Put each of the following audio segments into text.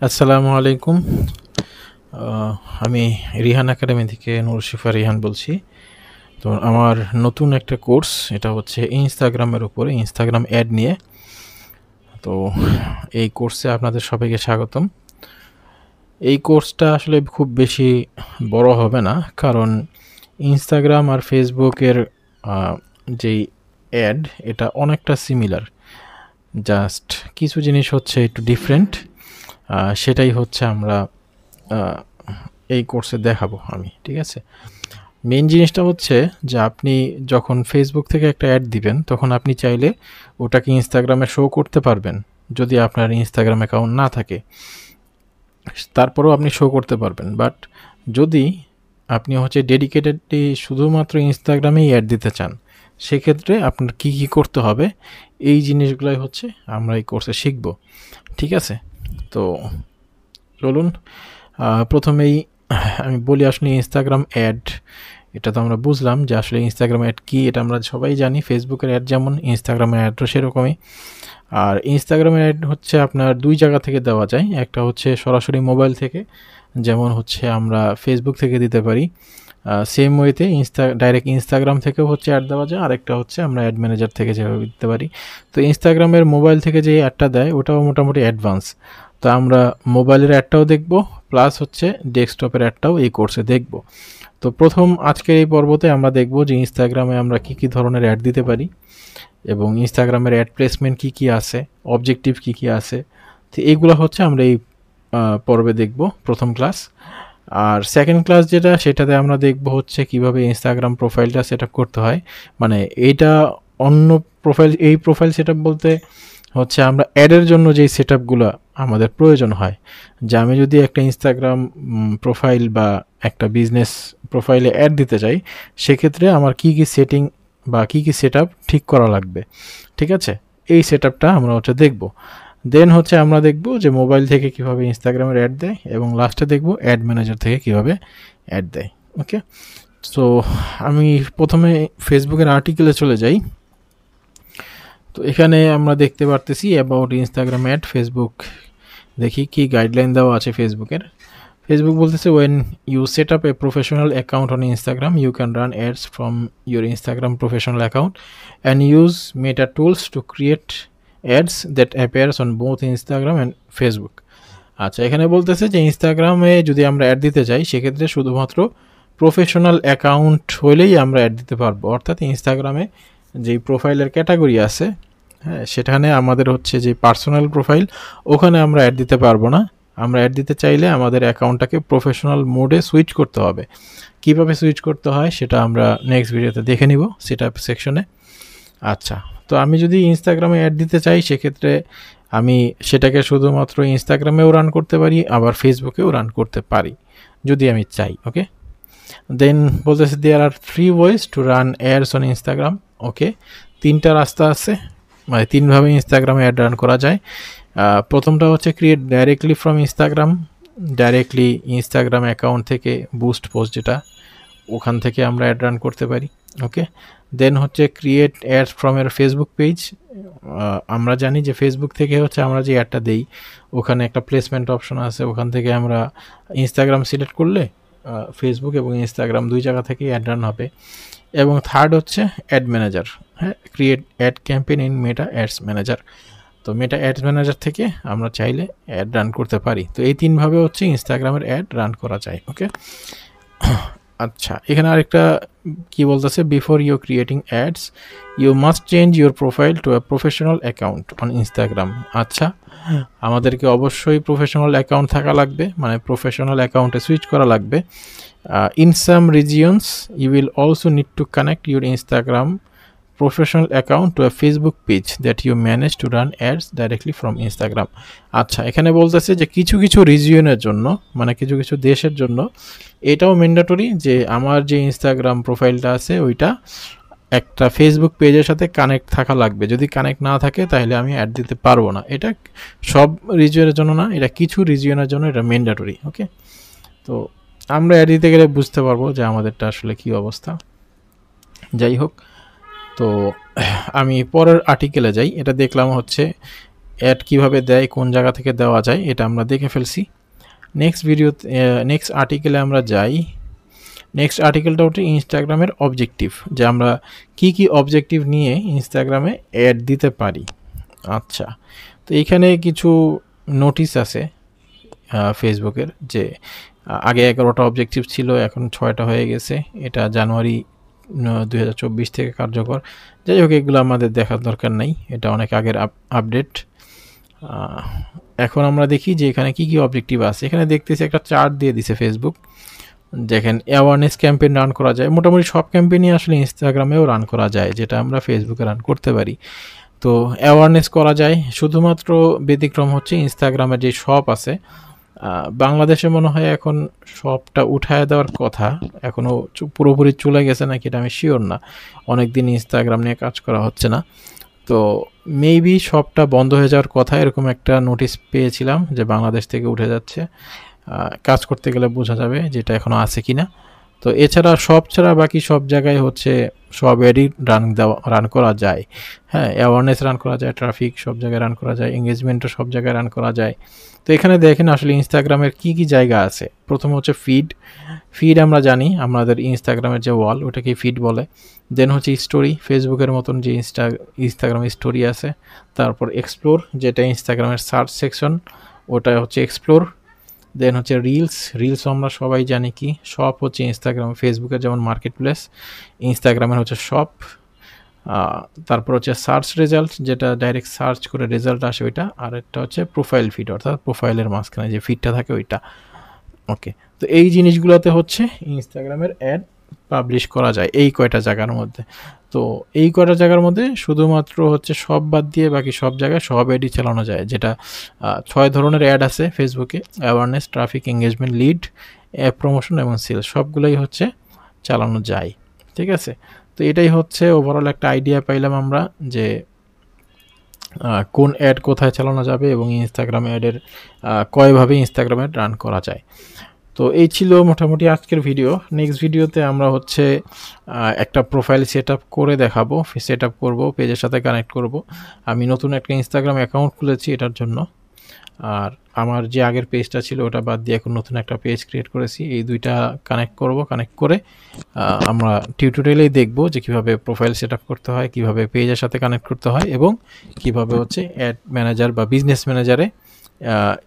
আসসালামু আলাইকুম। আমি রিহান একাডেমি থেকে নূর শিফা রিহান বলছি। তো আমার নতুন একটা কোর্স, এটা হচ্ছে ইনস্টাগ্রামের উপরে, ইনস্টাগ্রাম অ্যাড নিয়ে। তো এই কোর্সে আপনাদের সবাইকে স্বাগতম। এই কোর্সটা আসলে খুব বেশি বড় হবে না, কারণ ইনস্টাগ্রাম আর ফেসবুকের যেই অ্যাড, এটা অনেকটা সিমিলার, জাস্ট কিছু জিনিস হচ্ছে একটু ডিফারেন্ট। সেটাই হচ্ছে আমরা এই কোর্সে দেখাবো আমি, ঠিক আছে? মেইন জিনিসটা হচ্ছে যে আপনি যখন ফেসবুক থেকে একটা অ্যাড দিবেন, তখন আপনি চাইলে ওটাকে ইনস্টাগ্রামে শো করতে পারবেন। যদি আপনার ইনস্টাগ্রাম অ্যাকাউন্ট না থাকে, তারপরেও আপনি শো করতে পারবেন। বাট যদি আপনি হচ্ছে ডেডিকেটেডলি শুধুমাত্র ইনস্টাগ্রামেই অ্যাড দিতে চান, সেক্ষেত্রে আপনার কী কী করতে হবে, এই জিনিসগুলোই হচ্ছে আমরা এই কোর্সে শিখব, ঠিক আছে? তো চলুন প্রথমেই আমি বলি, আসলে ইনস্টাগ্রাম অ্যাড, এটা তো আমরা বুঝলাম যে আসলে ইনস্টাগ্রাম অ্যাড কী, এটা আমরা সবাই জানি। ফেসবুকের অ্যাড যেমন, ইনস্টাগ্রামের অ্যাডও সেরকমই। আর ইনস্টাগ্রামের অ্যাড হচ্ছে আপনার দুই জায়গা থেকে দেওয়া যায়। একটা হচ্ছে সরাসরি মোবাইল থেকে, যেমন হচ্ছে আমরা ফেসবুক থেকে দিতে পারি। সেম ওয়েতে ডাইরেক্ট ইনস্টাগ্রাম থেকেও হচ্ছে অ্যাড দেওয়া যায়। আরেকটা হচ্ছে আমরা অ্যাড ম্যানেজার থেকে যেভাবে দিতে পারি। তো ইনস্টাগ্রামের মোবাইল থেকে যে অ্যাডটা দেয়, ওটাও মোটামুটি অ্যাডভান্স। তো আমরা মোবাইলের অ্যাডটাও দেখব, প্লাস হচ্ছে ডেস্কটপের অ্যাডটাও এই কোর্সে দেখব। তো প্রথম আজকের এই পর্বতে আমরা দেখব যে ইনস্টাগ্রামে আমরা কী কী ধরনের অ্যাড দিতে পারি, এবং ইনস্টাগ্রামের অ্যাড প্লেসমেন্ট কী কী আছে, অবজেক্টিভ কী কী আছে। তো এইগুলো হচ্ছে আমরা এই পর্বে দেখব, প্রথম ক্লাস। আর সেকেন্ড ক্লাস যেটা, সেটাতে আমরা দেখব হচ্ছে কিভাবে ইনস্টাগ্রাম প্রোফাইলটা সেট আপ করতে হয়। মানে এইটা অন্য প্রোফাইল, এই প্রোফাইল সেট আপ বলতে হচ্ছে আমরা অ্যাডের জন্য যেই সেট আপগুলো আমাদের প্রয়োজন হয়, যে আমি যদি একটা ইনস্টাগ্রাম প্রোফাইল বা একটা বিজনেস প্রোফাইলে অ্যাড দিতে চাই, সেক্ষেত্রে আমার কী কী সেটিং বা কী কী সেট আপ ঠিক করা লাগবে, ঠিক আছে? এই সেট আপটা আমরা হচ্ছে দেখব। দেন হচ্ছে আমরা দেখব যে মোবাইল থেকে কিভাবে ইনস্টাগ্রামের অ্যাড দেয়, এবং লাস্টে দেখব অ্যাড ম্যানেজার থেকে কিভাবে অ্যাড দেয়। ওকে, সো আমি প্রথমে ফেসবুকের আর্টিকেলে চলে যাই। তো এখানে আমরা দেখতে পারতেছি অ্যাবাউট ইনস্টাগ্রাম অ্যাড ফেসবুক। দেখি কি গাইডলাইন দেওয়া আছে ফেসবুকের। ফেসবুক বলতেছে, when you set up a professional account on Instagram, you can run ads from your Instagram professional account and use Meta tools to create ads that appears on both Instagram and Facebook. আচ্ছা, এখানে বলতেছে যে ইনস্টাগ্রামে যদি আমরা add দিতে চাই, সেক্ষেত্রে শুধুমাত্র প্রফেশনাল অ্যাকাউন্ট হলেই আমরা অ্যাড দিতে পারবো। অর্থাৎ ইনস্টাগ্রামে যেই প্রোফাইলের ক্যাটাগরি আছে, হ্যাঁ, সেখানে আমাদের হচ্ছে যে পার্সোনাল প্রোফাইল, ওখানে আমরা অ্যাড দিতে পারবো না। আমরা অ্যাড দিতে চাইলে আমাদের অ্যাকাউন্টটাকে প্রফেশনাল মোডে সুইচ করতে হবে। কিভাবে সুইচ করতে হয় সেটা আমরা নেক্সট ভিডিওতে দেখে নিব, সেটা সেকশনে। আচ্ছা, তো আমি যদি ইনস্টাগ্রামে অ্যাড দিতে চাই, সেক্ষেত্রে আমি সেটাকে শুধুমাত্র ইনস্টাগ্রামেও রান করতে পারি, আবার ফেসবুকেও রান করতে পারি যদি আমি চাই। ওকে, দেন বলতেছে there are 3 ways to run ads on Instagram. Okay, তিনটা রাস্তা আছে, মানে তিনভাবে ইনস্টাগ্রামে অ্যাড রান করা যায়। প্রথমটা হচ্ছে create directly from Instagram, directly Instagram account থেকে বুস্ট পোস্ট, যেটা ওখান থেকে আমরা অ্যাড রান করতে পারি। ওকে, দেন হচ্ছে ক্রিয়েট অ্যাডস ফ্রম এর ফেসবুক পেজ। আমরা জানি যে ফেসবুক থেকে হচ্ছে আমরা যে অ্যাডটা দেই, ওখানে একটা প্লেসমেন্ট অপশন আছে, ওখান থেকে আমরা ইনস্টাগ্রাম সিলেক্ট করলে ফেসবুক এবং ইনস্টাগ্রাম দুই জায়গা থেকেই অ্যাড রান হবে। এবং থার্ড হচ্ছে অ্যাড ম্যানেজার, হ্যাঁ, create ad campaign in meta ads manager. তো মেটা অ্যাডস ম্যানেজার থেকে আমরা চাইলে অ্যাড রান করতে পারি। তো এই তিনভাবে হচ্ছে ইনস্টাগ্রামের অ্যাড রান করা যায়। ওকে, আচ্ছা, এখানে আরেকটা কি বলতেছে, before you creating ads you must change your profile to a professional account on Instagram. আচ্ছা, আমাদেরকে অবশ্যই প্রফেশনাল অ্যাকাউন্ট থাকা লাগবে, মানে প্রফেশনাল অ্যাকাউন্টে সুইচ করা লাগবে। In some regions you will also need to connect your Instagram professional account to a Facebook page that you manage to run ads directly from Instagram. আচ্ছা, এখানে বলতেছে যে কিছু কিছু রিজিয়নের জন্য, মানে কিছু কিছু দেশের জন্য এটাও ম্যান্ডেটরি যে আমার যে ইনস্টাগ্রাম প্রোফাইলটা আছে ওইটা একটা ফেসবুক পেজের সাথে কানেক্ট থাকা লাগবে। যদি কানেক্ট না থাকে তাহলে আমি অ্যাড দিতে পারবো না। এটা সব রিজিয়নের জন্য না, এটা কিছু রিজিয়নের জন্য এটা ম্যান্ডেটরি। ওকে, তো আমরা অ্যাড দিতে গেলে বুঝতে পারবো যে আমাদেরটা আসলে কী অবস্থা। যাই হোক, তো আমি পরের আর্টিকেলে যাই। এটা দেখলাম হচ্ছে অ্যাড কিভাবে দেয়, কোন জায়গা থেকে দেওয়া যায়, এটা আমরা দেখে ফেলছি। নেক্সট আর্টিকেলে আমরা যাই। নেক্সট আর্টিকেলটা হচ্ছে ইনস্টাগ্রামের অবজেক্টিভ, যে আমরা কি কি অবজেক্টিভ নিয়ে ইনস্টাগ্রামে অ্যাড দিতে পারি। আচ্ছা, তো এইখানে কিছু নোটিস আছে ফেসবুকের, যে আগে 11টা অবজেক্টিভ ছিল, এখন 6টা হয়ে গেছে। এটা জানুয়ারি 2024 থেকে কার্যকর। যাই হোক, এগুলো আমাদের দেখার দরকার নাই, এটা অনেক আগের আপডেট। এখন আমরা দেখি যে এখানে কি কি অবজেক্টিভ আছে। এখানে দেখতেছি একটা চার্ট দিয়ে দিছে ফেসবুক। দেখেন, অ্যাওয়ারনেস ক্যাম্পেইন রান করা যায়। মোটামুটি সব ক্যাম্পেইনই আসলে ইনস্টাগ্রামেও রান করা যায়, যেটা আমরা ফেসবুকে রান করতে পারি। তো অ্যাওয়ারনেস করা যায়, শুধুমাত্র ব্যতিক্রম হচ্ছে ইনস্টাগ্রামের যে শপ আছে, বাংলাদেশে মনে হয় এখন শপটা উঠায় দেওয়ার কথা, এখনও পুরোপুরি চলে গেছে নাকি এটা আমি শিওর না, অনেক দিন ইনস্টাগ্রাম নিয়ে কাজ করা হচ্ছে না। তো মেবি শপটা বন্ধ হয়ে যাওয়ার কথা, এরকম একটা নোটিশ পেয়েছিলাম যে বাংলাদেশ থেকে উঠে যাচ্ছে। কাজ করতে গেলে বোঝা যাবে যেটা এখনও আছে কি না। তো এছাড়া সব ছাড়া বাকি সব জায়গায় হচ্ছে সব অ্যাডই রান করা যায়। হ্যাঁ, অ্যাওয়ারনেস রান করা যায়, ট্রাফিক সব জায়গায় রান করা যায়, এঙ্গেজমেন্টও সব জায়গায় রান করা যায়। তো এখানে দেখেন আসলে ইনস্টাগ্রামের কি কি জায়গা আছে। প্রথম হচ্ছে ফিড আমরা জানি, আমাদের ইনস্টাগ্রামের যে ওয়াল ওটাকে ফিড বলে। দেন হচ্ছে স্টোরি, ফেসবুকের মতন যে ইনস্টাগ্রামের স্টোরি আছে। তারপর এক্সপ্লোর, যেটা ইনস্টাগ্রামের সার্চ সেকশন, ওটা হচ্ছে এক্সপ্লোর। দেন হচ্ছে রিলস আমরা সবাই জানি কি, শপ হচ্ছে ইনস্টাগ্রাম, ফেসবুকের যেমন মার্কেট প্লেস, ইনস্টাগ্রামের হচ্ছে শপ। তারপর হচ্ছে সার্চ রেজাল্ট, যেটা ডাইরেক্ট সার্চ করে রেজাল্ট আসে ওইটা। আর একটা হচ্ছে প্রোফাইল ফিড, অর্থাৎ প্রোফাইলের মাঝখানে যে ফিডটা থাকে ওইটা। ওকে, তো এই জিনিসগুলোতে হচ্ছে ইনস্টাগ্রামের অ্যাড পাবলিশ করা যায় এই কয়টা জায়গার মধ্যে। তো এই কয়টা জায়গার মধ্যে শুধুমাত্র হচ্ছে সব বাদ দিয়ে বাকি সব জায়গায় সব অ্যাডই চালানো যায়, যেটা 6 ধরনের অ্যাড আছে ফেসবুকে: awareness, traffic, engagement, lead, app promotion এবং সেল, সবগুলোই হচ্ছে চালানো যায়। ঠিক আছে, তো এটাই হচ্ছে ওভারঅল একটা আইডিয়া পাইলাম আমরা যে কোন অ্যাড কোথায় চালানো যাবে এবং ইনস্টাগ্রাম অ্যাডের কয়ভাবে ইনস্টাগ্রামে রান করা যায়। তো এই ছিল মোটামুটি আজকের ভিডিও। নেক্সট ভিডিওতে আমরা হচ্ছে একটা প্রোফাইল সেট আপ করে দেখাবো, সেট আপ করবো, পেজের সাথে কানেক্ট করব। আমি নতুন একটা ইনস্টাগ্রাম অ্যাকাউন্ট খুলেছি এটার জন্য, আর আমার যে আগের পেজটা ছিল ওটা বাদ দিয়ে এখন নতুন একটা পেজ ক্রিয়েট করেছি। এই দুইটা কানেক্ট করে আমরা টিউটোরিয়ালেই দেখব যে কীভাবে প্রোফাইল সেট আপ করতে হয়, কীভাবে পেজের সাথে কানেক্ট করতে হয় এবং কীভাবে হচ্ছে অ্যাড ম্যানেজার বা বিজনেস ম্যানেজারে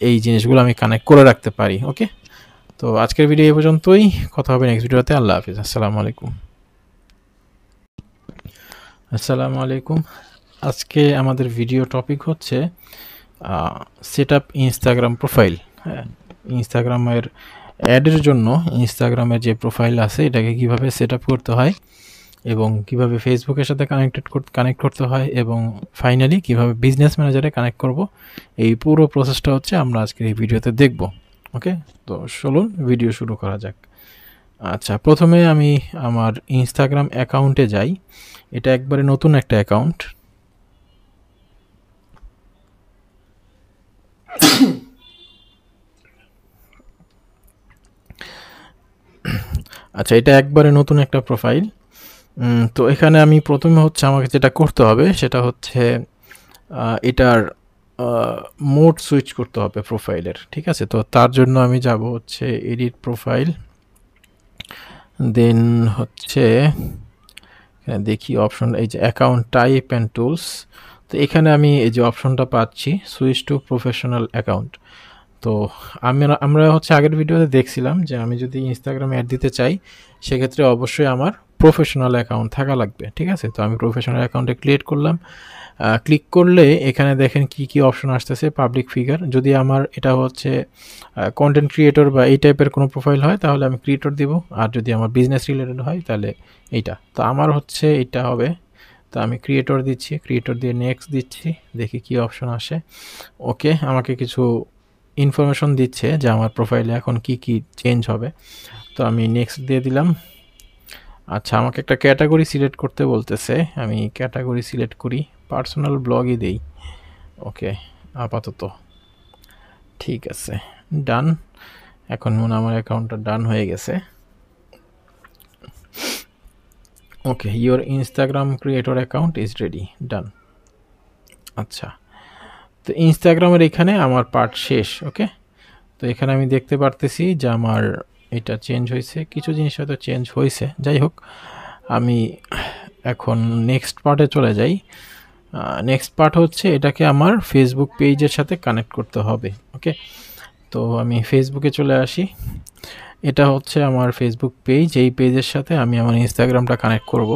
এই জিনিসগুলো আমি কানেক্ট করে রাখতে পারি। ওকে, তো আজকের ভিডিও এই পর্যন্তই, কথা হবে নেক্সট ভিডিওতে। আল্লাহ হাফিজ, আসসালামু আলাইকুম। আজকে আমাদের ভিডিও টপিক হচ্ছে সেট আপ ইনস্টাগ্রাম প্রোফাইল। হ্যাঁ, ইনস্টাগ্রামের অ্যাডের জন্য ইনস্টাগ্রামের যে প্রোফাইল আছে এটাকে কিভাবে সেট আপ করতে হয় এবং কিভাবে ফেসবুকের সাথে কানেক্ট করতে হয় এবং ফাইনালি কিভাবে বিজনেস ম্যানেজারে কানেক্ট করব, এই পুরো প্রসেসটা হচ্ছে আমরা আজকের এই ভিডিওতে দেখব। ওকে, তো চলুন ভিডিও শুরু করা যাক। আচ্ছা, প্রথমে আমি আমার ইনস্টাগ্রাম অ্যাকাউন্টে যাই। এটা একবারে নতুন একটা অ্যাকাউন্ট। আচ্ছা, এটা একবারে নতুন একটা প্রোফাইল। তো এখানে আমি প্রথমে হচ্ছে আমাকে যেটা করতে হবে সেটা হচ্ছে এটার মোড সুইচ করতে হবে প্রোফাইলের। ঠিক আছে, তো তার জন্য আমি যাব হচ্ছে এডিট প্রোফাইল, দেন হচ্ছে দেখি অপশন, এই যে অ্যাকাউন্ট টাইপ অ্যান্ড টুলস। তো এখানে আমি এই যে অপশনটা পাচ্ছি সুইচ টু প্রফেশনাল অ্যাকাউন্ট। তো আমরা হচ্ছে আগের ভিডিওতে দেখছিলাম যে আমি যদি ইনস্টাগ্রাম অ্যাড দিতে চাই সেক্ষেত্রে অবশ্যই আমার প্রফেশনাল অ্যাকাউন্ট থাকা লাগবে। ঠিক আছে, তো আমি প্রফেশনাল অ্যাকাউন্টে ক্রিয়েট করলাম। ক্লিক করলে এখানে দেখেন কি কি অপশন আসতেছে। পাবলিক ফিগার, যদি আমার এটা হচ্ছে কন্টেন্ট ক্রিয়েটর বা এই টাইপের কোনো প্রোফাইল হয় তাহলে আমি ক্রিয়েটর দিব, আর যদি আমার বিজনেস রিলেটেড হয় তাহলে এইটা। তো আমার হচ্ছে এটা হবে, তো আমি ক্রিয়েটর দিচ্ছি, ক্রিয়েটর দিয়ে নেক্সট দিচ্ছি, দেখি কি অপশন আসে। ওকে, আমাকে কিছু ইনফরমেশন দিচ্ছে যে আমার প্রোফাইলে এখন কি কি চেঞ্জ হবে, তো আমি নেক্সট দিয়ে দিলাম। আচ্ছা, আমাকে একটা ক্যাটাগরি সিলেক্ট করতে বলতেছে, আমি ক্যাটাগরি সিলেক্ট করি, পার্সোনাল ব্লগই দেই। ওকে, আপাতত ঠিক আছে, ডান। এখন মনে আমার অ্যাকাউন্টটা ডান হয়ে গেছে। Okay, your Instagram creator account is ready, done. আচ্ছা, তো ইনস্টাগ্রামের এখানে আমার পার্ট শেষ। ওকে, তো এখানে আমি দেখতে পারতেছি যে আমার এটা চেঞ্জ হয়েছে, কিছু জিনিস হয়তো চেঞ্জ হয়েছে। যাই হোক, আমি এখন নেক্সট পার্টে চলে যাই। নেক্সট পার্ট হচ্ছে এটাকে আমার ফেসবুক পেজের সাথে কানেক্ট করতে হবে। ওকে, তো আমি ফেসবুকে চলে আসি। এটা হচ্ছে আমার ফেসবুক পেজ। এই পেজের সাথে আমি আমার ইনস্টাগ্রামটা কানেক্ট করব।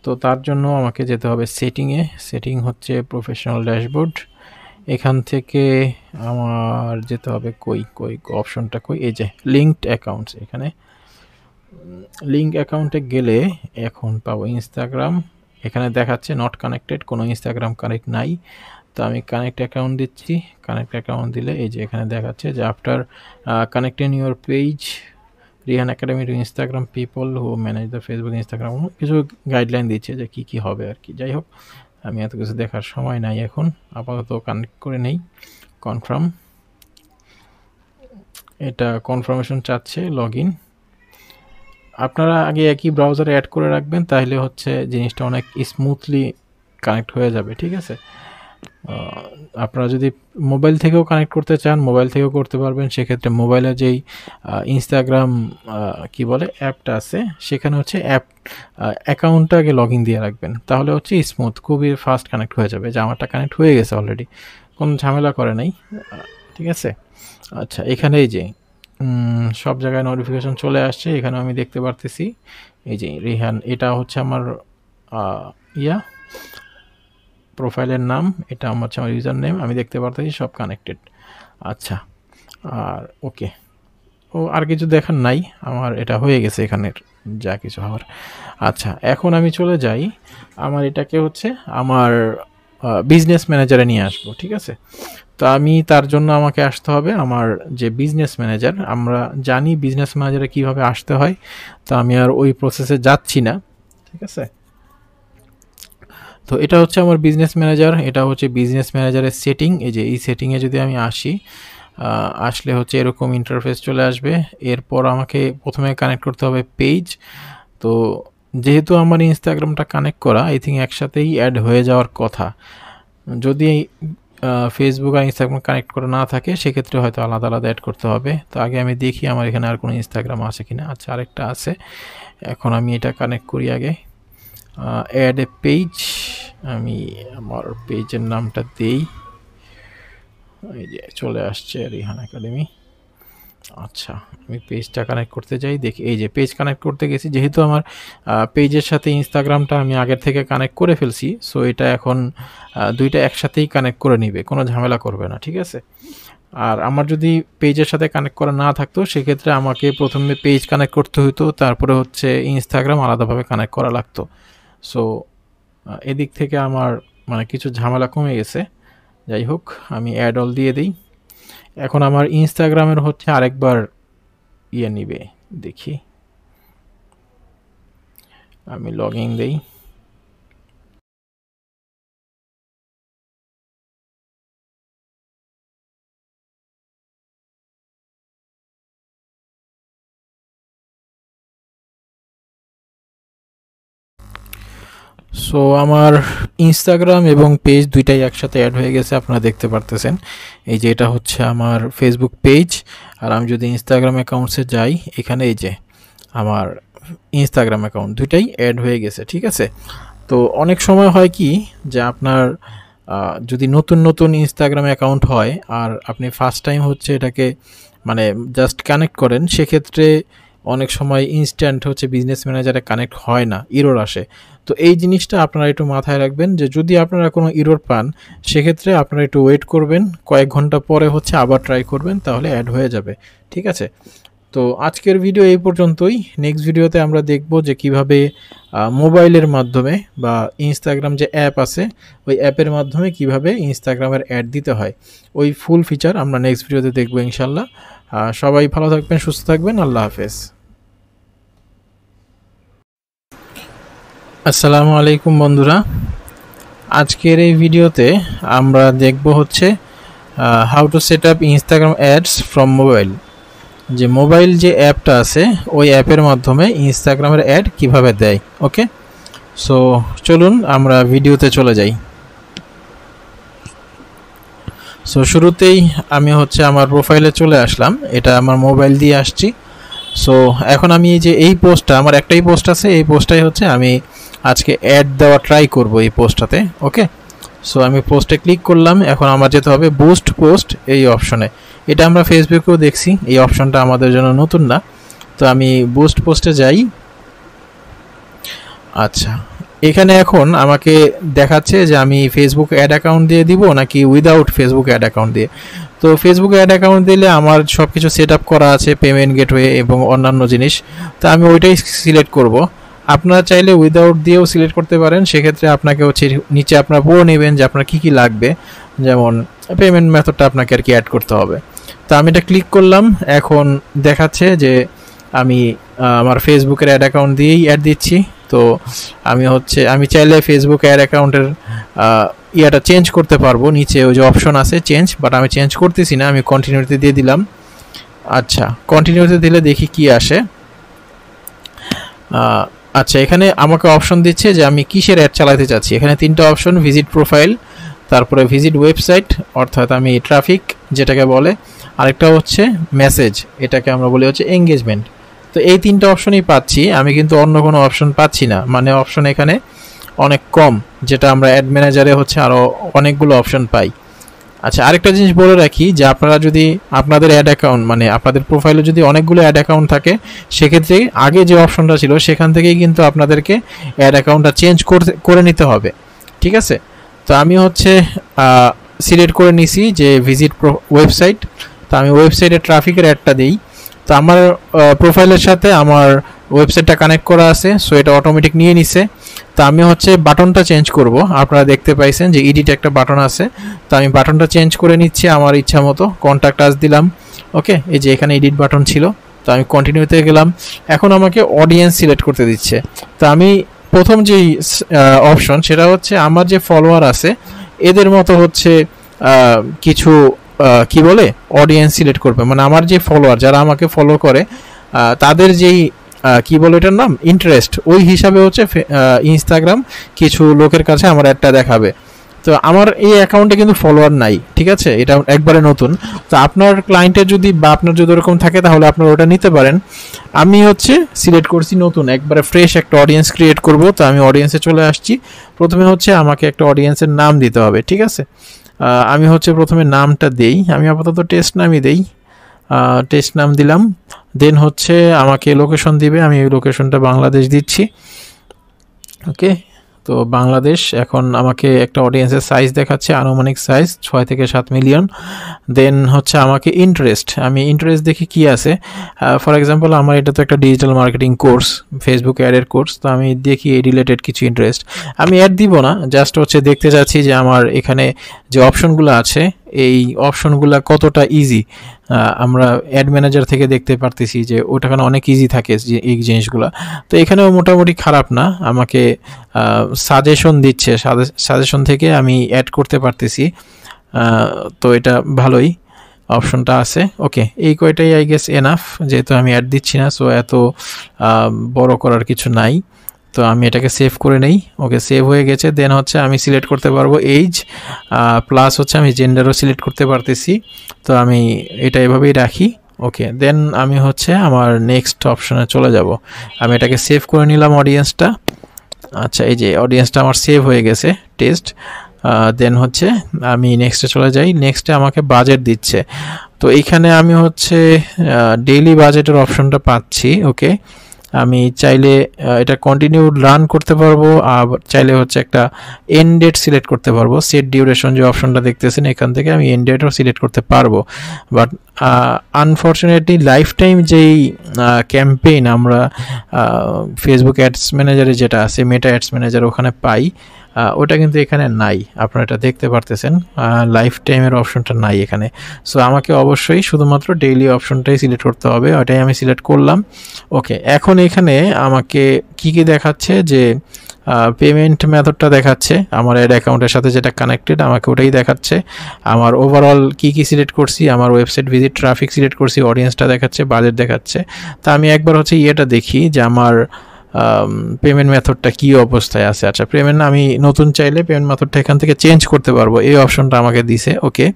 তো তার জন্য আমাকে যেতে হবে সেটিংয়ে। সেটিং হচ্ছে প্রফেশনাল ড্যাশবোর্ড। এখান থেকে আমার যেতে হবে কই অপশনটা কই, এই যে লিঙ্কড অ্যাকাউন্টস। এখানে লিঙ্ক অ্যাকাউন্টে গেলে এখন পাবো ইনস্টাগ্রাম। এখানে দেখাচ্ছে নট কানেক্টেড, কোনো ইনস্টাগ্রাম কানেক্ট নাই। তো আমি কানেক্ট অ্যাকাউন্ট দিচ্ছি। কানেক্ট অ্যাকাউন্ট দিলে এই যে এখানে দেখাচ্ছে যে after connecting your page Rihan academy two Instagram people who manage the Facebook Instagram, কিছু গাইডলাইন দিচ্ছে যে কি হবে আর কি। যাই হোক, আমি এত কিছু দেখার সময় নাই এখন, আপাতত কানেক্ট করে নেই। কনফার্ম, এটা কনফার্মেশন চাচ্ছে লগ ইন। আপনারা আগে একই ব্রাউজারে অ্যাড করে রাখবেন, তাহলে হচ্ছে জিনিসটা অনেক স্মুথলি কানেক্ট হয়ে যাবে। ঠিক আছে, আপনারা যদি মোবাইল থেকেও কানেক্ট করতে চান মোবাইল থেকেও করতে পারবেন। সেক্ষেত্রে মোবাইলে যেই ইনস্টাগ্রাম কি বলে অ্যাপটা আছে, সেখানে হচ্ছে অ্যাকাউন্টটা আগে লগ ইন দিয়ে রাখবেন, তাহলে হচ্ছে স্মুথ খুবই ফাস্ট কানেক্ট হয়ে যাবে। যে আমারটা কানেক্ট হয়ে গেছে অলরেডি, কোনো ঝামেলা করে নাই। ঠিক আছে, আচ্ছা এখানে এই যে সব জায়গায় নোটিফিকেশন চলে আসছে। এখানে আমি দেখতে পারতেছি এই যে রিহান, এটা হচ্ছে আমার প্রোফাইলের নাম, এটা হচ্ছে আমার ইউজার নেম। আমি দেখতে পারতেছি সব কানেক্টেড। আচ্ছা, আর ওকে, আর কিছু দেখার নাই, আমার এটা হয়ে গেছে এখানের যা কিছু হওয়ার। আচ্ছা, এখন আমি চলে যাই, আমার এটাকে হচ্ছে আমার বিজনেস ম্যানেজারে নিয়ে আসবো। ঠিক আছে, তো আমি তার জন্য আমাকে আসতে হবে আমার যে বিজনেস ম্যানেজার, আমরা জানি বিজনেস ম্যানেজারে কীভাবে আসতে হয়, তো আমি আর ওই প্রসেসে যাচ্ছি না। ঠিক আছে, তো এটা হচ্ছে আমার বিজনেস ম্যানেজার, এটা হচ্ছে বিজনেস ম্যানেজারের সেটিং। এই যে এই সেটিংয়ে যদি আমি আসি, আসলে হচ্ছে এরকম ইন্টারফেস চলে আসবে। এরপর আমাকে প্রথমে কানেক্ট করতে হবে পেজ। তো যেহেতু আমার ইনস্টাগ্রামটা কানেক্ট করা, আই থিঙ্ক একসাথেই অ্যাড হয়ে যাওয়ার কথা। যদি ফেসবুক আর ইনস্টাগ্রাম কানেক্ট করা না থাকে, সেক্ষেত্রে হয়তো আলাদা আলাদা অ্যাড করতে হবে। তো আগে আমি দেখি আমার এখানে আর কোনো ইনস্টাগ্রাম আছে কিনা। আচ্ছা, আরেকটা আছে। এখন আমি এটা কানেক্ট করি আগে। অ্যাড এ পেজ, আমি আমার পেজের নামটা দেই। এই যে চলে আসছে রিহান একাডেমি। আচ্ছা, আমি পেজটা কানেক্ট করতে যাই, দেখি এই যে পেজ কানেক্ট করতে গেছি। যেহেতু আমার পেজের সাথে ইনস্টাগ্রামটা আমি আগের থেকে কানেক্ট করে ফেলছি, সো এটা এখন দুইটা একসাথেই কানেক্ট করে নিবে, কোনো ঝামেলা করবে না। ঠিক আছে, আর আমার যদি পেজের সাথে কানেক্ট করা না থাকতো, সেক্ষেত্রে আমাকে প্রথমে পেজ কানেক্ট করতে হতো, তারপরে হচ্ছে ইনস্টাগ্রাম আলাদাভাবে কানেক্ট করা লাগতো। সো এদিক থেকে আমার মানে কিছু ঝামেলা কমে গেছে। যাই হোক, আমি অ্যাড অল দিয়ে দিই। এখন আমার ইনস্টাগ্রামের হচ্ছে আরেকবার নিবে, দেখি আমি লগ ইন দিই। সো আমার ইনস্টাগ্রাম এবং পেজ দুইটাই একসাথে অ্যাড হয়ে গেছে, আপনারা দেখতে পারতেছেন। এই যে এটা হচ্ছে আমার ফেসবুক পেজ, আর আমি যদি ইনস্টাগ্রাম অ্যাকাউন্টসে যাই, এখানে এই যে আমার ইনস্টাগ্রাম অ্যাকাউন্ট দুইটাই অ্যাড হয়ে গেছে। ঠিক আছে, তো অনেক সময় হয় কি যে আপনার যদি নতুন নতুন ইনস্টাগ্রাম অ্যাকাউন্ট হয় আর আপনি ফার্স্ট টাইম হচ্ছে এটাকে মানে জাস্ট কানেক্ট করেন, সেক্ষেত্রে অনেক সময় ইনস্ট্যান্ট হচ্ছে বিজনেস ম্যানেজারে কানেক্ট হয় না, ইরর আসে। তো এই জিনিসটা আপনারা একটু মাথায় রাখবেন যে যদি আপনারা কোনো ইরর পান, সেক্ষেত্রে আপনারা একটু ওয়েট করবেন, কয়েক ঘন্টা পরে হচ্ছে আবার ট্রাই করবেন, তাহলে অ্যাড হয়ে যাবে। ঠিক আছে, তো আজকের ভিডিও এই পর্যন্তই। নেক্সট ভিডিওতে আমরা দেখব যে কিভাবে মোবাইলের মাধ্যমে বা ইনস্টাগ্রাম যে অ্যাপ আছে, ওই অ্যাপের মাধ্যমে কিভাবে ইনস্টাগ্রামের অ্যাড দিতে হয়, ওই ফুল ফিচার আমরা নেক্সট ভিডিওতে দেখব ইনশাল্লাহ। সবাই ভালো থাকবেন, সুস্থ থাকবেন, আল্লাহ হাফেজ। আসসালামু আলাইকুম বন্ধুরা, আজকের এই ভিডিওতে আমরা দেখব হচ্ছে how to set up Instagram ads from mobile. যে মোবাইল যে অ্যাপটা আছে, ওই অ্যাপের মাধ্যমে ইনস্টাগ্রামের অ্যাড কিভাবে দেয়। ওকে, সো চলুন আমরা ভিডিওতে চলে যাই। সো শুরুতেই আমি হচ্ছে আমার প্রোফাইলে চলে আসলাম, এটা আমার মোবাইল দিয়ে আসছি। সো এখন আমি এই যে এই পোস্টটা, আমার একটাই পোস্ট আছে, এই পোস্টটাই হচ্ছে আমি আজকে অ্যাড দেওয়া ট্রাই করব এই পোস্টটাতে। ওকে, সো আমি পোস্টে ক্লিক করলাম। এখন আমার যেতে হবে বুস্ট পোস্ট এই অপশনে। এটা আমরা ফেসবুকেও দেখছি, এই অপশনটা আমাদের জন্য নতুন না। তো আমি বুস্ট পোস্টে যাই। আচ্ছা, এখানে এখন আমাকে দেখাচ্ছে যে আমি ফেসবুক অ্যাড অ্যাকাউন্ট দিয়ে দিব নাকি উইদাউট ফেসবুক অ্যাড অ্যাকাউন্ট দিয়ে। তো ফেসবুক অ্যাড অ্যাকাউন্ট দিলে আমার সব কিছু সেট আপ করা আছে, পেমেন্ট গেটওয়ে এবং অন্যান্য জিনিস, তো আমি ওইটাই সিলেক্ট করব। আপনারা চাইলে উইদাউট দিয়েও সিলেক্ট করতে পারেন, সেক্ষেত্রে আপনাকে হচ্ছে নিচে আপনারা পড়ে নেবেন যে আপনার কী কী লাগবে, যেমন পেমেন্ট মেথডটা আপনাকে আর কি অ্যাড করতে হবে। তো আমি এটা ক্লিক করলাম। এখন দেখাচ্ছে যে আমি আমার ফেসবুকের অ্যাড অ্যাকাউন্ট দিয়েই অ্যাড দিচ্ছি। তো আমি চাইলে ফেসবুক অ্যাড অ্যাকাউন্টের ইয়াটা চেঞ্জ করতে পারবো, নিচে ওই যে অপশন আছে চেঞ্জ, বাট আমি চেঞ্জ করতেছি না, আমি কন্টিনিউতে দিয়ে দিলাম। আচ্ছা, কন্টিনিউতে দিলে দেখি কি আসে। আচ্ছা, এখানে আমাকে অপশন দিচ্ছে যে আমি কিসের অ্যাড চালাতে চাচ্ছি। এখানে তিনটা অপশন, ভিজিট প্রোফাইল, তারপরে ভিজিট ওয়েবসাইট অর্থাৎ আমি ট্রাফিক যেটাকে বলে, আরেকটা হচ্ছে মেসেজ, এটাকে আমরা বলি হচ্ছে এঙ্গেজমেন্ট। তো এই তিনটা অপশনই পাচ্ছি আমি, কিন্তু অন্য কোনো অপশন পাচ্ছি না, মানে অপশন এখানে অনেক কম, যেটা আমরা অ্যাড ম্যানেজারে হচ্ছে আরও অনেকগুলো অপশন পাই। আচ্ছা, আরেকটা জিনিস বলে রাখি যে আপনারা যদি আপনাদের অ্যাড অ্যাকাউন্ট, মানে আপনাদের প্রোফাইলে যদি অনেকগুলো অ্যাড অ্যাকাউন্ট থাকে, সেক্ষেত্রে আগে যে অপশনটা ছিল সেখান থেকেই কিন্তু আপনাদেরকে অ্যাড অ্যাকাউন্টটা চেঞ্জ করে নিতে হবে। ঠিক আছে, তো আমি হচ্ছে সিলেক্ট করে নিছি যে ভিজিট ওয়েবসাইট। তো আমি ওয়েবসাইটে ট্রাফিকের অ্যাডটা দিই। তো আমার প্রোফাইলের সাথে আমার ওয়েবসাইটটা কানেক্ট করা আছে, সো এটা অটোমেটিক নিয়ে নিছে। তো আমি হচ্ছে বাটনটা চেঞ্জ করব। আপনারা দেখতে পাইছেন যে এডিট একটা বাটন আছে, তো আমি বাটনটা চেঞ্জ করে নিচ্ছি আমার ইচ্ছা মতো। কন্ট্যাক্ট আস দিলাম। ওকে, এই যে এখানে এডিট বাটন ছিল, তো আমি কন্টিনিউতে গেলাম। এখন আমাকে অডিয়েন্স সিলেক্ট করতে দিচ্ছে। তো আমি প্রথম যেই অপশন, সেটা হচ্ছে আমার যে ফলোয়ার আছে এদের মতো হচ্ছে কিছু কি বলে অডিয়েন্স সিলেক্ট করবে, মানে আমার যে ফলোয়ার, যারা আমাকে ফলো করে তাদের যেই কি বলে এটার নাম, ইন্টারেস্ট, ওই হিসাবে হচ্ছে ইনস্টাগ্রাম কিছু লোকের কাছে আমার একটা দেখাবে। তো আমার এই অ্যাকাউন্টে কিন্তু ফলোয়ার নাই, ঠিক আছে, এটা একবারে নতুন। তো আপনার ক্লায়েন্টের যদি বা আপনার যদি ওরকম থাকে তাহলে আপনারা ওটা নিতে পারেন। আমি হচ্ছে সিলেক্ট করছি নতুন, একবারে ফ্রেশ একটা অডিয়েন্স ক্রিয়েট করব। তো আমি অডিয়েন্সে চলে আসছি। প্রথমে হচ্ছে আমাকে একটা অডিয়েন্সের নাম দিতে হবে, ঠিক আছে। আমি হচ্ছে প্রথমে নামটা দেই, আমি আপাতত টেস্ট নামই দেই, টেস্ট নাম দিলাম। দেন হচ্ছে আমাকে লোকেশন দিবে, আমি এই লোকেশনটা বাংলাদেশ দিচ্ছি। ওকে, তো বাংলাদেশ। এখন আমাকে একটা অডিয়েন্সের সাইজ দেখাচ্ছে, আনুমানিক সাইজ 6 থেকে 7 মিলিয়ন। দেন হচ্ছে আমাকে ইন্টারেস্ট, আমি ইন্টারেস্ট দেখি কি আছে। ফর এক্সাম্পল আমার এটা তো একটা ডিজিটাল মার্কেটিং কোর্স, ফেসবুক অ্যাডের কোর্স, তো আমি দেখি এই রিলেটেড কিছু ইন্টারেস্ট। আমি অ্যাড দিব না, জাস্ট হচ্ছে দেখতে চাচ্ছি যে আমার এখানে যে অপশনগুলো আছে এই অপশনগুলো কতটা ইজি। আমরা অ্যাড ম্যানেজার থেকে দেখতে পারতেছি যে ওটা কেন অনেক ইজি থাকে এই জিনিসগুলো। তো এখানেও মোটামুটি খারাপ না, আমাকে সাজেশন দিচ্ছে, সাজেশন থেকে আমি অ্যাড করতে পারতেছি। তো এটা ভালোই অপশনটা আছে। ওকে, এই কয়টাই আই গেস এনাফ, যেহেতু আমি অ্যাড দিচ্ছি না, সো এত বড় করার কিছু নাই। তো আমি এটাকে সেভ করে নেই। ওকে, সেভ হয়ে গেছে। দেন হচ্ছে আমি সিলেক্ট করতে পারবো এইজ, প্লাস হচ্ছে আমি জেন্ডারও সিলেক্ট করতে পারতেছি। তো আমি এটা এভাবেই রাখি। ওকে, দেন আমি হচ্ছে আমার নেক্সট অপশনে চলে যাব। আমি এটাকে সেভ করে নিলাম অডিয়েন্সটা। আচ্ছা, এই যে অডিয়েন্সটা আমার সেভ হয়ে গেছে, টেস্ট। দেন হচ্ছে আমি নেক্সটে চলে যাই। নেক্সটে আমাকে বাজেট দিচ্ছে। তো এইখানে আমি হচ্ছে ডেইলি বাজেটের অপশনটা পাচ্ছি। ওকে, আমি চাইলে এটা কন্টিনিউ রান করতে পারবো, আর চাইলে হচ্ছে একটা এন্ড ডেট সিলেক্ট করতে পারবো। সেট ডিউরেশন যে অপশনটা দেখতেছেন, এখান থেকে আমি এন্ড ডেটও সিলেক্ট করতে পারবো। বাট আনফর্চুনেটলি লাইফ টাইম যেই ক্যাম্পেইন আমরা ফেসবুক অ্যাডস ম্যানেজারে যেটা আছে, মেটা অ্যাডস ম্যানেজার, ওখানে পাই, ওটা কিন্তু এখানে নাই। আপনারা এটা দেখতে পারতেছেন, লাইফ টাইমের অপশনটা নাই এখানে। সো আমাকে অবশ্যই শুধুমাত্র ডেইলি অপশনটাই সিলেক্ট করতে হবে, ওটাই আমি সিলেক্ট করলাম। ওকে, এখন এখানে আমাকে কি কি দেখাচ্ছে, যে পেমেন্ট মেথডটা দেখাচ্ছে আমার অ্যাড অ্যাকাউন্টের সাথে যেটা কানেক্টেড, আমাকে ওটাই দেখাচ্ছে। আমার ওভারঅল কি কি সিলেক্ট করছি, আমার ওয়েবসাইট ভিজিট, ট্রাফিক সিলেক্ট করছি, অডিয়েন্সটা দেখাচ্ছে, বাজেট দেখাচ্ছে। তা আমি একবার হচ্ছে ইয়েটা দেখি যে আমার পেমেন্ট মেথডটা কী অবস্থায় আছে। আচ্ছা, পেমেন্ট আমি নতুন চাইলে পেমেন্ট মেথডটা এখান থেকে চেঞ্জ করতে পারবো, এই অপশনটা আমাকে দিছে। ওকে,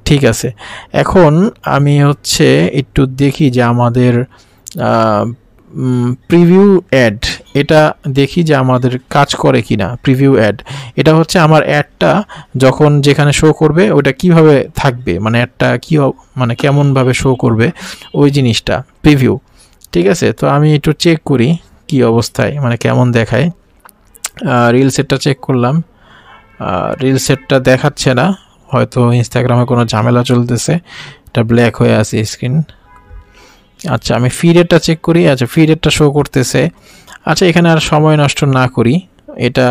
ঠিক আছে। এখন আমি হচ্ছে একটু দেখি যে আমাদের প্রিভিউ অ্যাড, এটা দেখি যে আমাদের কাজ করে কি না। প্রিভিউ অ্যাড, এটা হচ্ছে আমার অ্যাডটা যখন যেখানে শো করবে ওটা কিভাবে থাকবে, মানে অ্যাডটা কী মানে কেমনভাবে শো করবে ওই জিনিসটা প্রিভিউ। ঠিক আছে, তো আমি একটু চেক করি কি অবস্থায়, মানে কেমন দেখায়। রিল সেটটা চেক করলাম, রিল সেটটা দেখাচ্ছে না, হয়তো ইনস্টাগ্রামে কোনো ঝামেলা চলতেছে, এটা ব্ল্যাক হয়ে আছে স্ক্রিন। আচ্ছা, আমি ফি রেটটা চেক করি। আচ্ছা, ফি রেটটা শো করতেছে। আচ্ছা, এখানে আর সময় নষ্ট না করি, এটা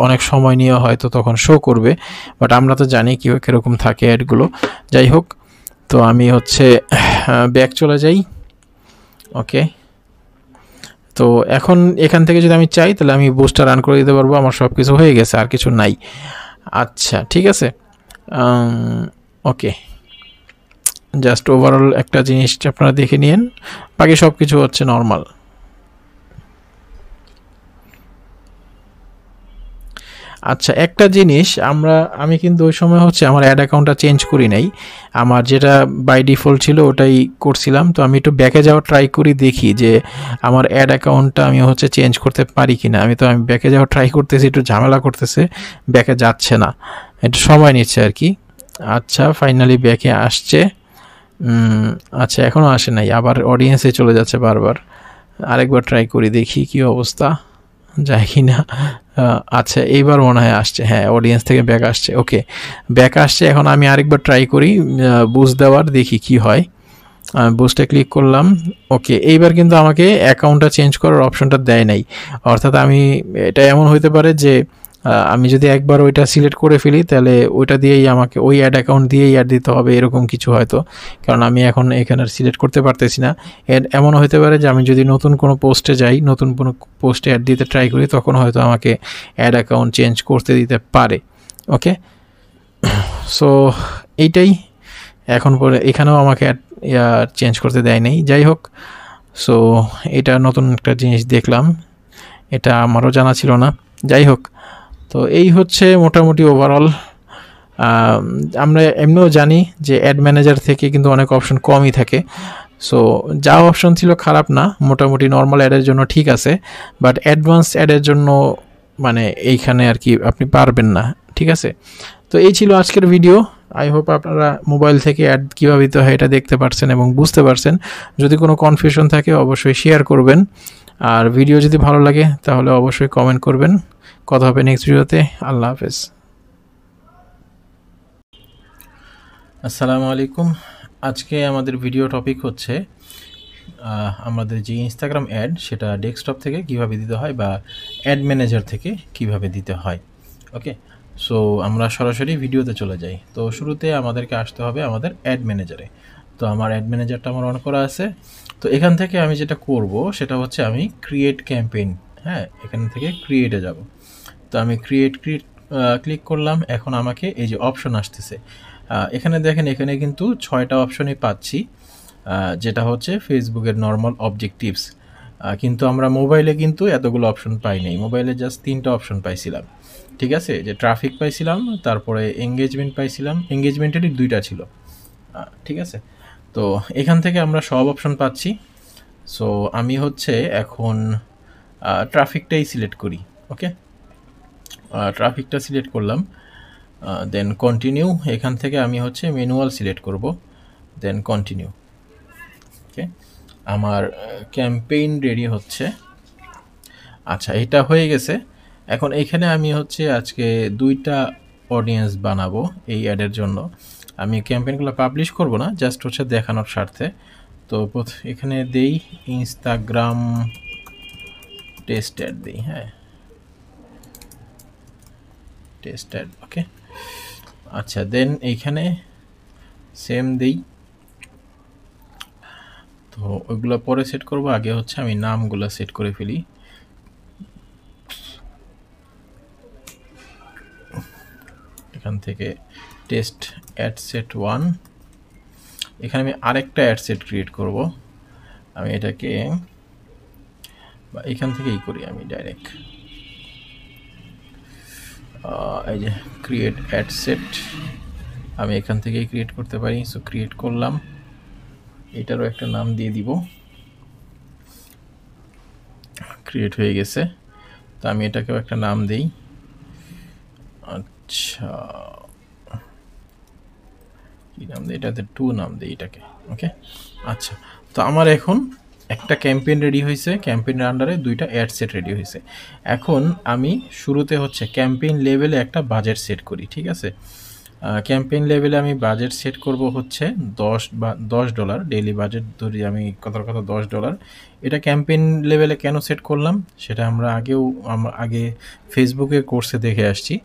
অনেক সময় নিয়ে হয়তো তখন শো করবে, বাট আমরা তো জানি কীরকম থাকে অ্যাডগুলো। যাই হোক, তো আমি হচ্ছে ব্যাক চলে যাই। ওকে, তো এখন এখান থেকে যদি আমি চাই তাহলে আমি বুস্টটা রান করে দিতে পারবো, আমার সব কিছু হয়ে গেছে, আর কিছু নাই। আচ্ছা, ঠিক আছে। ওকে, জাস্ট ওভারঅল একটা জিনিস আপনারা দেখে নিন, বাকি সব কিছু হচ্ছে নর্মাল। আচ্ছা, একটা জিনিস আমি কিন্তু ওই সময় হচ্ছে আমার অ্যাড অ্যাকাউন্টটা চেঞ্জ করি নাই, আমার যেটা বাই ডিফল্ট ছিল ওটাই করছিলাম। তো আমি একটু ব্যাকে যাওয়া ট্রাই করি, দেখি যে আমার অ্যাড অ্যাকাউন্টটা আমি হচ্ছে চেঞ্জ করতে পারি কি না। আমি ব্যাকে যাওয়া ট্রাই করতেছি, একটু ঝামেলা করতেছে, ব্যাকে যাচ্ছে না, একটু সময় নিচ্ছে আর কি। আচ্ছা, ফাইনালি ব্যাকে আসছে। আচ্ছা, এখনও আসে নাই, আবার অডিয়েন্সে চলে যাচ্ছে বারবার। আরেকবার ট্রাই করি, দেখি কি অবস্থা, যায় কি না। আচ্ছা, এইবার মনে হয় আসছে, হ্যাঁ, অডিয়েন্স থেকে ব্যাক আসছে। ওকে, ব্যাক আসছে। এখন আমি আরেকবার ট্রাই করি বুস্ট দেওয়ার, দেখি কি হয়। বুস্টে ক্লিক করলাম। ওকে, এইবার কিন্তু আমাকে অ্যাকাউন্টটা চেঞ্জ করার অপশনটা দেয় নাই, অর্থাৎ এটা এমন হইতে পারে যে আমি যদি একবার ওইটা সিলেক্ট করে ফেলি তাহলে ওইটা দিয়েই আমাকে ওই অ্যাড অ্যাকাউন্ট দিয়েই অ্যাড দিতে হবে, এরকম কিছু হয়তো, কারণ আমি এখন এখানে সিলেক্ট করতে পারতেছি না। এমনও হতে পারে যে আমি যদি নতুন কোনো পোস্টে যাই, নতুন কোনো পোস্টে অ্যাড দিতে ট্রাই করি, তখন হয়তো আমাকে অ্যাড অ্যাকাউন্ট চেঞ্জ করতে দিতে পারে। ওকে, সো এইটাই। এখন পরে এখানেও আমাকে চেঞ্জ করতে দেয় নেই। যাই হোক, সো এটা নতুন একটা জিনিস দেখলাম, এটা আমারও জানা ছিল না। যাই হোক, তো এই হচ্ছে মোটামুটি ওভারঅল। আমরা এমনিও জানি যে অ্যাড ম্যানেজার থেকে কিন্তু অনেক অপশন কমই থাকে, সো যা অপশন ছিল খারাপ না, মোটামুটি নর্মাল অ্যাডের জন্য ঠিক আছে, বাট অ্যাডভান্স অ্যাডের জন্য মানে এইখানে আর কি আপনি পারবেন না। ঠিক আছে, তো এই ছিল আজকের ভিডিও। আই হোপ আপনারা মোবাইল থেকে অ্যাড কীভাবে দিতে হয় এটা দেখতে পারছেন এবং বুঝতে পারছেন। যদি কোনো কনফিউশন থাকে অবশ্যই শেয়ার করবেন, আর ভিডিও যদি ভালো লাগে তাহলে অবশ্যই কমেন্ট করবেন। কথা হবে নেক্সট ভিডিওতে। আল্লাহ হাফেজ। আসসালামু আলাইকুম। আজকে আমাদের ভিডিও টপিক হচ্ছে আমাদের যে ইনস্টাগ্রাম অ্যাড সেটা ডেস্কটপ থেকে কিভাবে দিতে হয় বা অ্যাড ম্যানেজার থেকে কিভাবে দিতে হয়। ওকে, সো আমরা সরাসরি ভিডিওতে চলে যাই। তো শুরুতে আমাদেরকে আসতে হবে আমাদের অ্যাড ম্যানেজারে। তো আমার অ্যাড ম্যানেজারটা আমার অন করা আছে। তো এখান থেকে আমি যেটা করব সেটা হচ্ছে আমি ক্রিয়েট ক্যাম্পেইন, হ্যাঁ, এখান থেকে ক্রিয়েটে যাব। তো আমি ক্রিয়েট ক্লিক করলাম। এখন আমাকে এই যে অপশন আসতেছে, এখানে দেখেন, এখানে কিন্তু 6টা অপশনই পাচ্ছি, যেটা হচ্ছে ফেসবুকের নর্মাল অবজেক্টিভস। কিন্তু আমরা মোবাইলে কিন্তু এতগুলো অপশন পাই নাই, মোবাইলে জাস্ট 3টা অপশন পাইছিলাম। ঠিক আছে, যে ট্রাফিক পাইছিলাম, তারপরে এঙ্গেজমেন্ট পাইছিলাম, এঙ্গেজমেন্টেরই 2টা ছিল। ঠিক আছে, তো এখান থেকে আমরা সব অপশন পাচ্ছি। সো আমি হচ্ছে এখন ট্রাফিকটাই সিলেক্ট করি। ওকে, ট্রাফিকটা সিলেক্ট করলাম, দেন কন্টিনিউ। এখান থেকে আমি হচ্ছে ম্যানুয়াল সিলেক্ট করব, দেন কন্টিনিউ। ওকে, আমার ক্যাম্পেইন রেডি হচ্ছে। আচ্ছা, এটা হয়ে গেছে। এখন এখানে আমি হচ্ছে আজকে 2টা অডিয়েন্স বানাবো এই অ্যাডের জন্য। আমি ক্যাম্পেইনগুলো পাবলিশ করব না, জাস্ট হচ্ছে দেখানোর স্বার্থে। তো এখানে দেই ইনস্টাগ্রাম টেস্ট অ্যাড দিই, হ্যাঁ, টেস্ট অ্যাড। ওকে, আচ্ছা, দেন এইখানে সেম দিই। তো ওইগুলো পরে সেট করব, আগে হচ্ছে আমি নামগুলো সেট করে ফেলি। এখান থেকে টেস্ট অ্যাড সেট 1, এখানে আমি আরেকটা অ্যাড সেট ক্রিয়েট করব। আমি এটাকে বা এখান থেকেই করি আমি ডাইরেক্ট। এই যে ক্রিয়েট অ্যাড সেট, আমি এখান থেকেই ক্রিয়েট করতে পারি। সো ক্রিয়েট করলাম, এটারও একটা নাম দিয়ে দিব। ক্রিয়েট হয়ে গেছে, তো আমি এটাকেও একটা নাম দেই। আচ্ছা, কি নাম দিই এটাতে? টু নাম দিই এটাকে। ওকে, আচ্ছা, তো আমার এখন একটা ক্যাম্পেইন রেডি হয়েছে, ক্যাম্পেইনের আন্ডারে দুইটা অ্যাড সেট রেডি হয়েছে। এখন আমি শুরুতে হচ্ছে ক্যাম্পেইন লেভেলে একটা বাজেট সেট করি, ঠিক আছে? ক্যাম্পেইন লেভেলে আমি বাজেট সেট করব হচ্ছে $10 ডেইলি বাজেট ধরি আমি, কথার কথা $10। এটা ক্যাম্পেইন লেভেলে কেন সেট করলাম সেটা আমরা আগে ফেসবুকের কোর্সে দেখে আসছি,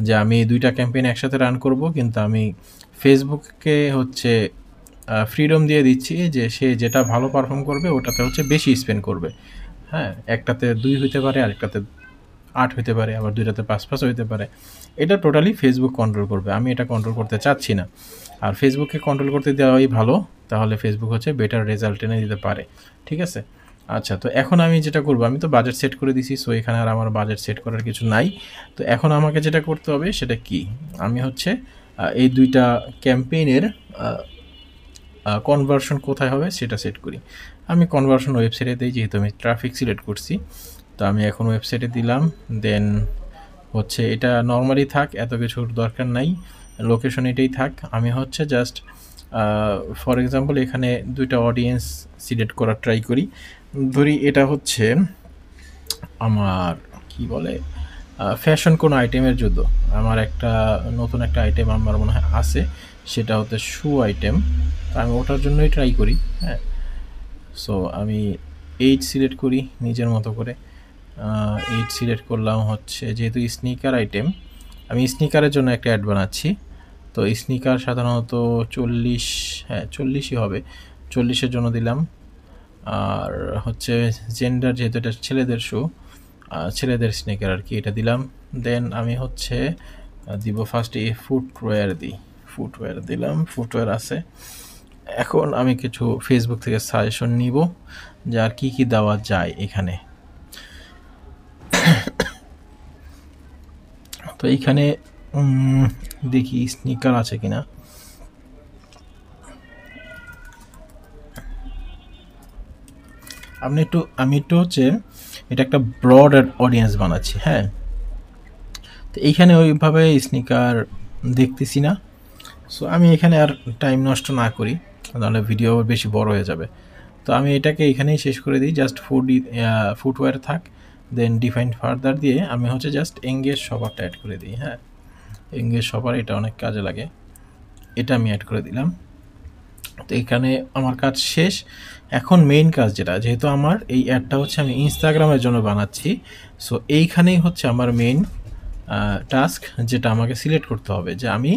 যে আমি দুইটা ক্যাম্পেইন একসাথে রান করব, কিন্তু আমি ফেসবুককে হচ্ছে ফ্রিডম দিয়ে দিচ্ছি যে সে যেটা ভালো পারফর্ম করবে ওটাতে হচ্ছে বেশি স্পেন্ড করবে। হ্যাঁ, একটাতে 2 হইতে পারে, আরেকটাতে 8 হইতে পারে, আবার দুইটাতে 5 হইতে পারে। এটা টোটালি ফেসবুক কন্ট্রোল করবে, আমি এটা কন্ট্রোল করতে চাচ্ছি না। আর ফেসবুককে কন্ট্রোল করতে দেওয়াই ভালো, তাহলে ফেসবুক হচ্ছে বেটার রেজাল্ট এনে দিতে পারে, ঠিক আছে? আচ্ছা, তো এখন আমি যেটা করব, আমি তো বাজেট সেট করে দিছি, সো এখানে আর আমার বাজেট সেট করার কিছু নাই। তো এখন আমাকে যেটা করতে হবে সেটা কি, আমি হচ্ছে এই দুইটা ক্যাম্পেইনের কনভার্সন কোথায় হবে সেটা সেট করি। আমি কনভার্সন ওয়েবসাইটে দিই, যেহেতু আমি ট্রাফিক সিলেক্ট করছি। তো আমি এখন ওয়েবসাইটে দিলাম, দেন হচ্ছে এটা নর্মালি থাক, এত কিছুর দরকার নাই, লোকেশন এটাই থাক। আমি হচ্ছে জাস্ট ফর এক্সাম্পল এখানে দুইটা অডিয়েন্স সিলেক্ট করার ট্রাই করি। ধরি এটা হচ্ছে আমার কি বলে ফ্যাশন কোনো আইটেমের যুদ্ধ। আমার একটা নতুন একটা আইটেম আমার মনে হয় আছে, সেটা হচ্ছে শু আইটেম। আমি ওটার জন্যই ট্রাই করি। হ্যাঁ, সো আমি এইচ সিলেক্ট করি নিজের মতো করে। এইচ সিলেক্ট করলাম হচ্ছে, যেহেতু স্নিকার আইটেম, আমি স্নিকারের জন্য একটা অ্যাড বানাচ্ছি। তো স্নিকার সাধারণত 40, হ্যাঁ 40ই হবে, 40-এর জন্য দিলাম। আর হচ্ছে জেন্ডার, যেহেতু এটা ছেলেদের শু, ছেলেদের স্নিকার আর কি, এটা দিলাম। দেন আমি হচ্ছে দিব ফার্স্টে ফুটওয়্যার দিই, ফুটওয়্যার দিলাম, ফুটওয়্যার আছে। এখন আমি কিছু ফেসবুক থেকে সাজেশন নিব যে আর কী কী দেওয়া যায় এখানে। তো এইখানে দেখি স্নিকার আছে কিনা। আমি একটু হচ্ছে এটা একটা ব্রড অডিয়েন্স বানাচ্ছি। হ্যাঁ, তো এইখানে ওইভাবে স্নিকার দেখতেছি না, সো আমি এখানে আর টাইম নষ্ট না করি, তাহলে ভিডিও বেশি বড় হয়ে যাবে। তো আমি এটাকে এখানেই শেষ করে দিই, জাস্ট ফুটওয়্যার থাক, দেন ডিফাইন ফার্দার দিয়ে আমি হচ্ছে জাস্ট এঙ্গেজ শপারটা অ্যাড করে দিই। হ্যাঁ, এঙ্গেজ শপার এটা অনেক কাজে লাগে, এটা আমি অ্যাড করে দিলাম। তো এখানে আমার কাজ শেষ। এখন মেইন কাজ যেটা, যেহেতু আমার এই অ্যাডটা হচ্ছে আমি ইনস্টাগ্রামের জন্য বানাচ্ছি, সো এইখানেই হচ্ছে আমার মেইন টাস্ক, যেটা আমাকে সিলেক্ট করতে হবে যে আমি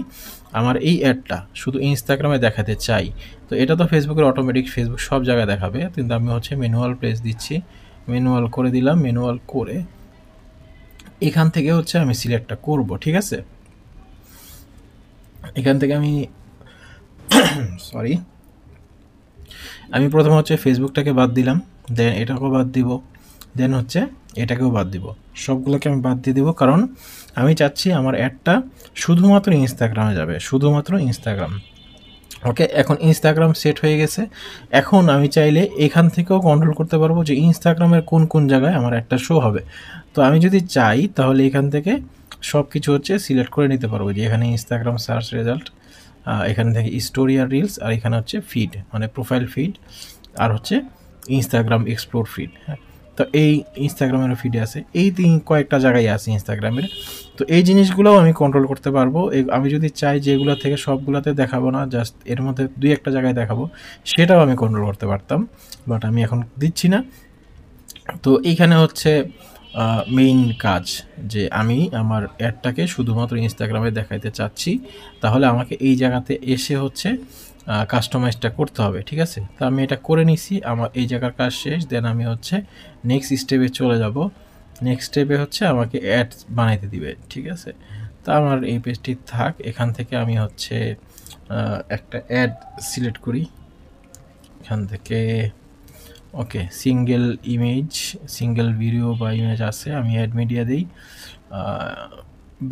আমার এই অ্যাডটা শুধু ইনস্টাগ্রামে দেখাতে চাই। তো এটা তো ফেসবুকের অটোমেটিক, ফেসবুক সব জায়গায় দেখাবে, কিন্তু আমি হচ্ছে ম্যানুয়াল প্লেস দিচ্ছি, ম্যানুয়াল করে দিলাম। ম্যানুয়াল করে এখান থেকে হচ্ছে আমি সিলেক্টটা করব, ঠিক আছে? এখান থেকে আমি সরি, আমি প্রথমে হচ্ছে ফেসবুকটাকে বাদ দিলাম, দেন এটাকেও বাদ দিব, দেন হচ্ছে এটাকেও বাদ দিব, সবগুলোকে আমি বাদ দিয়ে দিব, কারণ আমি চাচ্ছি আমার অ্যাডটা শুধুমাত্র ইনস্টাগ্রামে যাবে, শুধুমাত্র ইনস্টাগ্রাম। ওকে, এখন ইনস্টাগ্রাম সেট হয়ে গেছে। এখন আমি চাইলে এখান থেকেও কন্ট্রোল করতে পারবো যে ইনস্টাগ্রামের কোন কোন জায়গায় আমার একটা শো হবে। তো আমি যদি চাই তাহলে এখান থেকে সব কিছু হচ্ছে সিলেক্ট করে নিতে পারবো, যে এখানে ইনস্টাগ্রাম সার্চ রেজাল্ট, এখানে থেকে স্টোরি আর রিলস, আর এখানে হচ্ছে ফিড মানে প্রোফাইল ফিড, আর হচ্ছে ইনস্টাগ্রাম এক্সপ্লোর ফিড। হ্যাঁ, তো এই ইনস্টাগ্রামেরও ফিডে আছে, এই কয়েকটা জায়গায় আছে ইনস্টাগ্রামের। তো এই জিনিসগুলোও আমি কন্ট্রোল করতে পারবো। আমি যদি চাই যে এগুলো থেকে সবগুলোতে দেখাবো না, জাস্ট এর মধ্যে 2-1টা জায়গায় দেখাবো, সেটাও আমি কন্ট্রোল করতে পারতাম, বাট আমি এখন দিচ্ছি না। তো এইখানে হচ্ছে মেইন কাজ, যে আমি আমার অ্যাডটাকে শুধুমাত্র ইনস্টাগ্রামে দেখাইতে চাচ্ছি, তাহলে আমাকে এই জায়গাতে এসে হচ্ছে কাস্টমাইজটা করতে হবে, ঠিক আছে? তো আমি এটা করে নিছি, আমার এই জায়গার কাজ শেষ। দেন আমি হচ্ছে নেক্সট স্টেপে চলে যাব। নেক্সট স্টেপে হচ্ছে আমাকে অ্যাড বানাইতে দিবে, ঠিক আছে? তো আমার এই পেজটি থাক, এখান থেকে আমি হচ্ছে একটা অ্যাড সিলেক্ট করি, এখান থেকে ওকে, সিঙ্গেল ইমেজ, সিঙ্গেল ভিডিও বা ইমেজ আছে, আমি অ্যাড মিডিয়া দিই,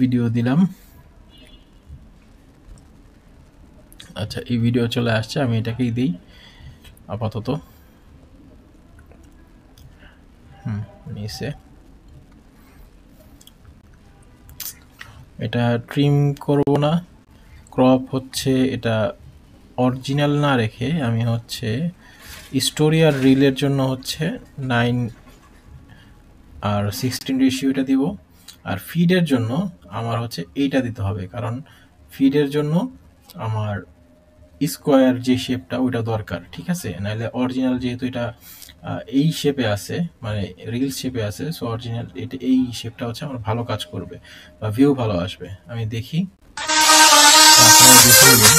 ভিডিও দিলাম। আচ্ছা, এই ভিডিও চলে আসছে, আমি এটাকেই দিই আপাতত। নিচে এটা ট্রিম করব না, ক্রপ হচ্ছে এটা অরিজিনাল না রেখে আমি হচ্ছে স্টোরি আর রিলের জন্য হচ্ছে 9 আর 16 রেশিওটা দিব। আর ফিডের জন্য আমার হচ্ছে এইটা দিতে হবে, কারণ ফিডের জন্য আমার স্কোয়ার যে শেপটা ওইটা দরকার, ঠিক আছে? নাহলে অরিজিনাল যেহেতু এটা এই শেপে আছে, মানে রিল শেপে আছে, সো অরিজিনাল এটা এই শেপটা হচ্ছে আমার ভালো কাজ করবে বা ভিউ ভালো আসবে। আমি দেখি, আপনারা দেখে নিন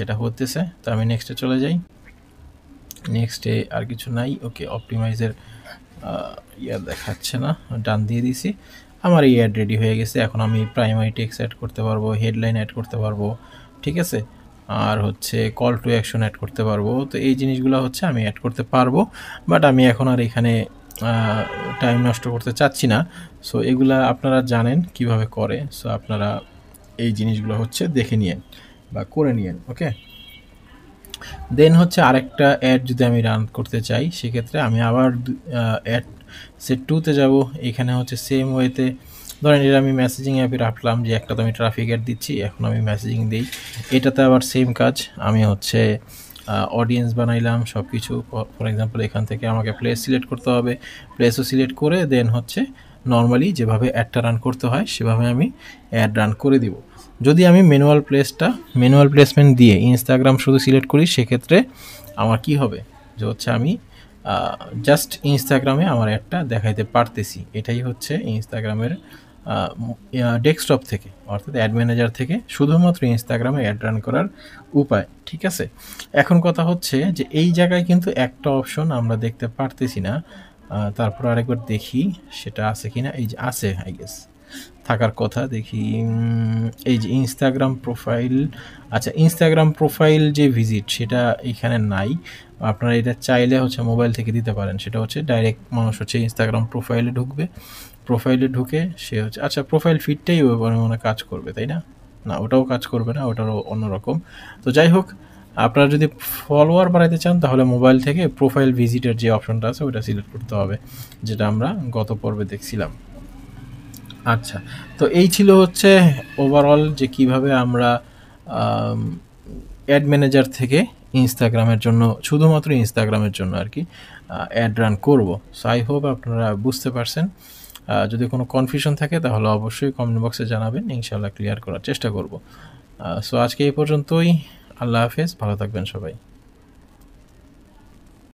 এটা হতেছে। তো আমি নেক্সটে চলে যাই, নেক্সটে আর কিছু নাই। ওকে, অপটিমাইজের ইয়া দেখাচ্ছে না, ডান দিয়ে দিছি। আমার এই অ্যাড রেডি হয়ে গেছে। এখন আমি প্রাইমারি টেক্সট অ্যাড করতে পারবো, হেডলাইন অ্যাড করতে পারবো, ঠিক আছে? আর হচ্ছে কল টু অ্যাকশন অ্যাড করতে পারবো। তো এই জিনিসগুলো হচ্ছে আমি অ্যাড করতে পারবো, বাট আমি এখন আর এখানে টাইম নষ্ট করতে চাচ্ছি না। সো এগুলা আপনারা জানেন কিভাবে করে, সো আপনারা এই জিনিসগুলো হচ্ছে দেখে নিয়েন বা করে নিয়েন। ওকে, দেন হচ্ছে আরেকটা অ্যাড যদি আমি রান করতে চাই, সেক্ষেত্রে আমি আবার অ্যাড সেট 2তে যাব। এখানে হচ্ছে সেম ওয়েতে ধরেন এটা আমি মেসেজিং অ্যাপে রাখলাম যে একটা তো আমি ট্রাফিক অ্যাড দিচ্ছি, এখন আমি মেসেজিং দিই। এটাতে আবার সেম কাজ, আমি হচ্ছে অডিয়েন্স বানাইলাম সব কিছু। ফর এক্সাম্পল এখান থেকে আমাকে প্লেস সিলেক্ট করতে হবে, প্লেসও সিলেক্ট করে দেন হচ্ছে নর্মালি যেভাবে অ্যাডটা রান করতে হয় সেভাবে আমি অ্যাড রান করে দিব। যদি আমি ম্যানুয়াল প্লেসমেন্ট দিয়ে ইনস্টাগ্রাম শুধু সিলেক্ট করি, সেক্ষেত্রে আমার কি হবে যে হচ্ছে আমি জাস্ট ইনস্টাগ্রামে আমার অ্যাডটা দেখাইতে পারতেছি। এটাই হচ্ছে ইনস্টাগ্রামের ডেস্কটপ থেকে অর্থাৎ অ্যাড ম্যানেজার থেকে শুধুমাত্র ইনস্টাগ্রামে অ্যাড রান করার উপায়, ঠিক আছে? এখন কথা হচ্ছে যে এই জায়গায় কিন্তু একটা অপশন আমরা দেখতে পারতেছি না। তারপর আরেকবার দেখি সেটা আছে কিনা। এই যে আছে, আই গেস থাকার কথা। দেখি, এই যে ইনস্টাগ্রাম প্রোফাইল। আচ্ছা, ইনস্টাগ্রাম প্রোফাইল যে ভিজিট সেটা এখানে নাই। আপনারা এটা চাইলে হচ্ছে মোবাইল থেকে দিতে পারেন। সেটা হচ্ছে ডাইরেক্ট মানুষ হচ্ছে ইনস্টাগ্রাম প্রোফাইলে ঢুকবে, প্রোফাইলে ঢুকে সে হচ্ছে আচ্ছা প্রোফাইল ফিডটাই মনে মনে কাজ করবে, তাই না? না, ওটাও কাজ করবে না, ওটারও অন্যরকম। তো যাই হোক, আপনারা যদি ফলোয়ার বাড়াইতে চান তাহলে মোবাইল থেকে প্রোফাইল ভিজিটের যে অপশনটা আছে ওটা সিলেক্ট করতে হবে, যেটা আমরা গত পর্বে দেখছিলাম। আচ্ছা, তো এই ছিল হচ্ছে ওভারঅল যে কিভাবে আমরা অ্যাড ম্যানেজার থেকে ইনস্টাগ্রামের জন্য, শুধুমাত্র ইনস্টাগ্রামের জন্য আর কি অ্যাড রান করব। সো আই হোপ আপনারা বুঝতে পারছেন। যদি কোনো কনফিউশন থাকে তাহলে অবশ্যই কমেন্ট বক্সে জানাবেন, ইনশাল্লাহ ক্লিয়ার করার চেষ্টা করব। সো আজকে এই পর্যন্তই। আল্লাহ হাফেজ, ভালো থাকবেন সবাই।